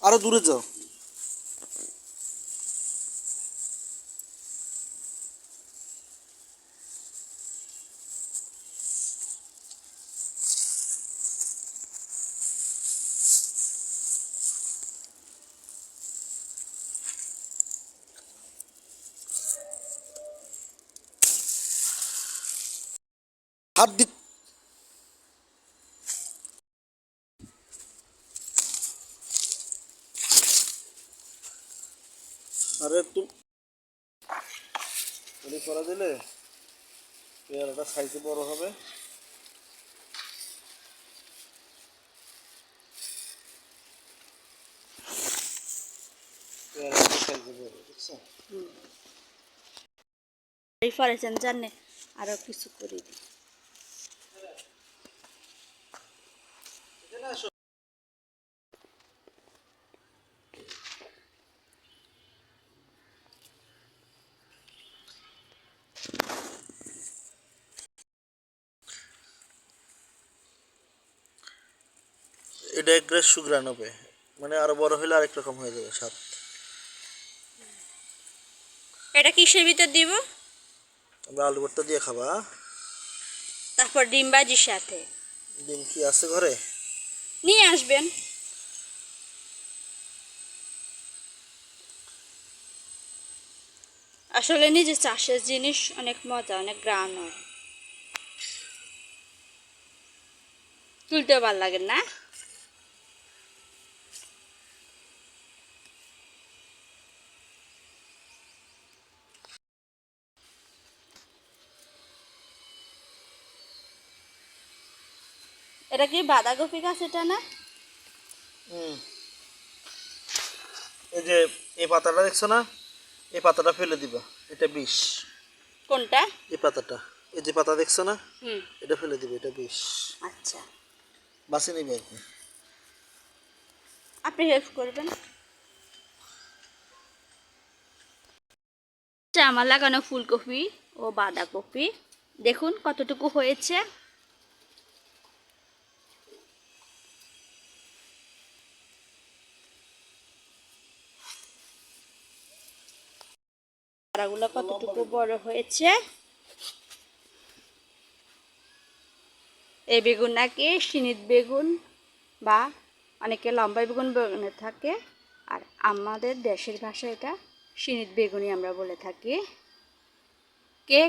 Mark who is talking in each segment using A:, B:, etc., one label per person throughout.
A: আরো দূরে যাও। হাত দি আরে একটু করা দিলে পেয়ারাটা সাইজে বড় হবে। পেয়ারাটা সাইজে বড়, বুঝছো?
B: এই ফরেছেন জানে আরো কিছু করি
A: এটা এক গ্লাস সুগ্রান হবে, মানে আরো বড় হলে আরেক রকম হয়ে যাবে স্বাদ।
B: এটা কিসের ভিতর দিব?
A: আমরা আলু ভর্তা দিয়ে খাবা।
B: তারপর ডিম ভাজির সাথে।
A: ডিম কি আছে ঘরে?
B: নিয়ে আসবেন। আসলে নিজে চাষের জিনিস অনেক মজা, অনেক গ্রান হয়, তুলতে ভালো লাগে না? এটা কি বাঁধাকপি গাছ এটা না?
A: এই যে এই পাতাটা দেখছো না, এই পাতাটা ফেলে দিবা, এটা বিষ।
B: কোনটা?
A: এই পাতাটা, এই যে পাতা দেখছো না,
B: হুম।
A: এটা ফেলে দিবে, এটা বিষ।
B: আচ্ছা,
A: বাঁচে নিবে আর কি।
B: আপনি হেল্প করবেন। আমার লাগানো ফুলকপি ও বাঁধাকপি দেখুন কতটুকু হয়েছে। চারাগুলো কতটুকু বড় হয়েছে। এই বেগুন নাকি সিনিত বেগুন বা অনেকে লম্বা বেগুন বলে থাকে, আর আমাদের দেশের ভাষায় এটা সিনিত বেগুনই আমরা বলে থাকি। কে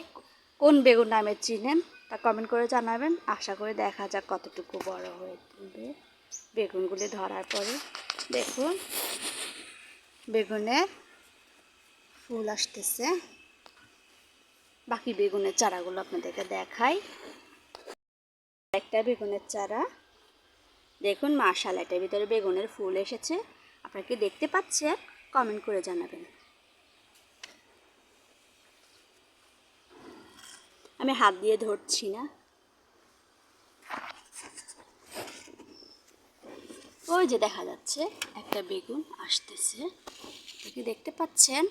B: কোন বেগুন নামে চিনেন তা কমেন্ট করে জানাবেন। আশা করে দেখা যাক কতটুকু বড় হয়ে উঠবে বেগুনগুলি ধরার পরে। দেখুন বেগুনের ফুল আসতেছে। বাকি বেগুনের চারাগুলো আপনাদেরকে দেখাই। একটা বেগুনের চারা দেখুন, মাশাআল্লাহ, এটার ভিতরে বেগুনের ফুল এসেছে। আপনারা কি দেখতে পাচ্ছেন? কমেন্ট করে জানাবেন। আমি হাত দিয়ে ধরছি না। ওই যে দেখা যাচ্ছে একটা বেগুন আসতেছে, কি দেখতে পাচ্ছেন?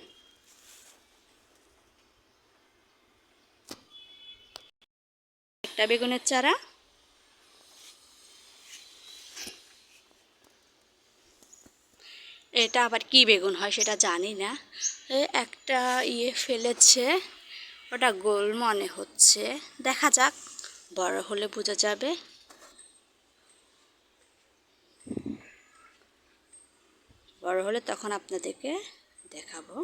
B: একটা বেগুনের চারা। এটা আবার কি বেগুন হয় সেটা জানি না। একটা ফেলেছে, ওটা গোল মনে হচ্ছে। দেখা যাক, বড় হলে বোঝা যাবে। বড় হলে তখন আপনাদেরকে দেখাবো।